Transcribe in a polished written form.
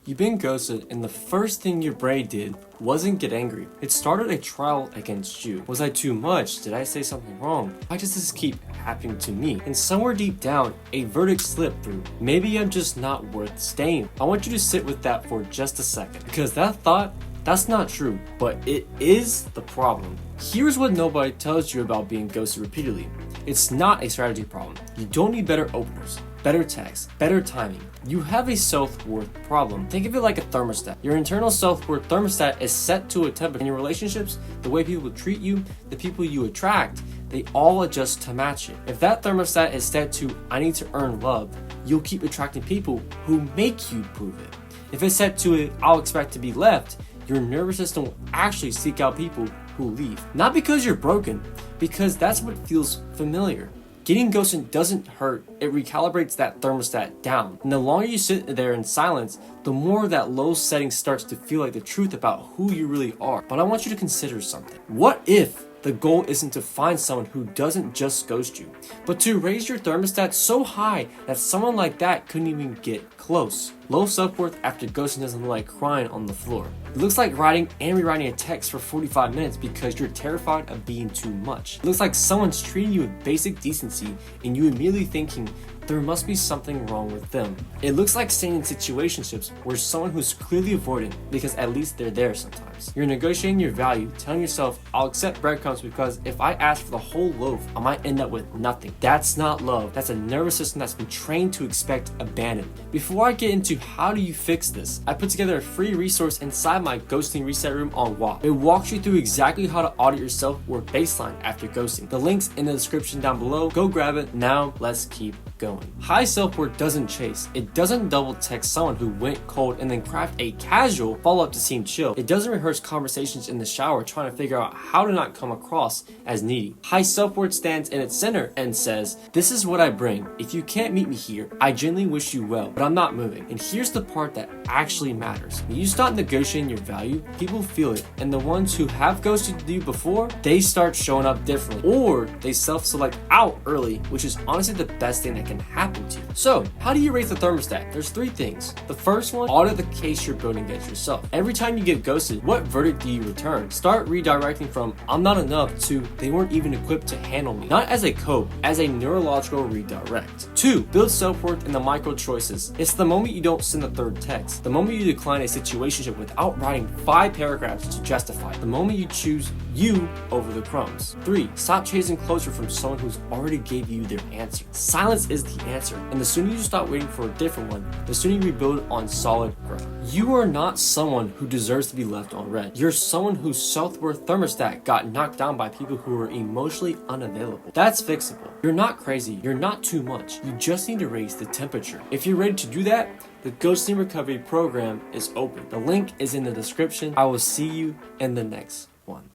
You've been ghosted and the first thing your brain did wasn't get angry. It started a trial against you. Was I too much? Did I say something wrong? Why does this keep happening to me? And somewhere deep down, a verdict slipped through. Maybe I'm just not worth staying. I want you to sit with that for just a second, because that thought, that's not true, but it is the problem. Here's what nobody tells you about being ghosted repeatedly. It's not a strategy problem. You don't need better openers, better texts, better timing. You have a self-worth problem. Think of it like a thermostat. Your internal self-worth thermostat is set to a temperature. In your relationships, the way people treat you, the people you attract, they all adjust to match it. If that thermostat is set to I need to earn love, you'll keep attracting people who make you prove it. If it's set to I'll expect to be left, your nervous system will actually seek out people who leave. Not because you're broken, because that's what feels familiar. Getting ghosted doesn't hurt, it recalibrates that thermostat down. And the longer you sit there in silence, the more that low setting starts to feel like the truth about who you really are. But I want you to consider something. What if the goal isn't to find someone who doesn't just ghost you, but to raise your thermostat so high that someone like that couldn't even get close? Low self-worth after ghosting doesn't look like crying on the floor. It looks like writing and rewriting a text for 45 minutes because you're terrified of being too much. It looks like someone's treating you with basic decency and you immediately thinking there must be something wrong with them. It looks like staying in situationships where someone who's clearly avoidant because at least they're there sometimes. You're negotiating your value, telling yourself, I'll accept breadcrumbs because if I ask for the whole loaf, I might end up with nothing. That's not love. That's a nervous system that's been trained to expect abandonment. Before I get into how do you fix this, I put together a free resource inside my ghosting reset room on WAP. It walks you through exactly how to audit your self-worth baseline after ghosting. The link's in the description down below. Go grab it. Now let's keep going. High self-worth doesn't chase. It doesn't double text someone who went cold and then craft a casual follow-up to seem chill. It doesn't rehearse conversations in the shower trying to figure out how to not come across as needy. High self-worth stands in its center and says, this is what I bring. If you can't meet me here, I genuinely wish you well, but I'm not moving. And here's the part that actually matters. When you start negotiating your value, people feel it. And the ones who have ghosted you before, they start showing up differently. Or they self-select out early, which is honestly the best thing that can happen to you. So, how do you raise the thermostat? There's 3 things. The first one, audit the case you're building against yourself. Every time you get ghosted, what verdict do you return? Start redirecting from I'm not enough to they weren't even equipped to handle me. Not as a code, as a neurological redirect. 2, build self-worth in the micro choices. It's the moment you don't send the third text. The moment you decline a situationship without writing 5 paragraphs to justify it. The moment you choose you over the crumbs. 3, stop chasing closure from someone who's already gave you their answer. Silence is the answer, and the sooner you stop waiting for a different one, the sooner you rebuild on solid ground. You are not someone who deserves to be left on red. You're someone whose self-worth thermostat got knocked down by people who are emotionally unavailable. That's fixable. You're not crazy. You're not too much. You just need to raise the temperature. If you're ready to do that, the Ghosting Recovery Program is open. The link is in the description. I will see you in the next one.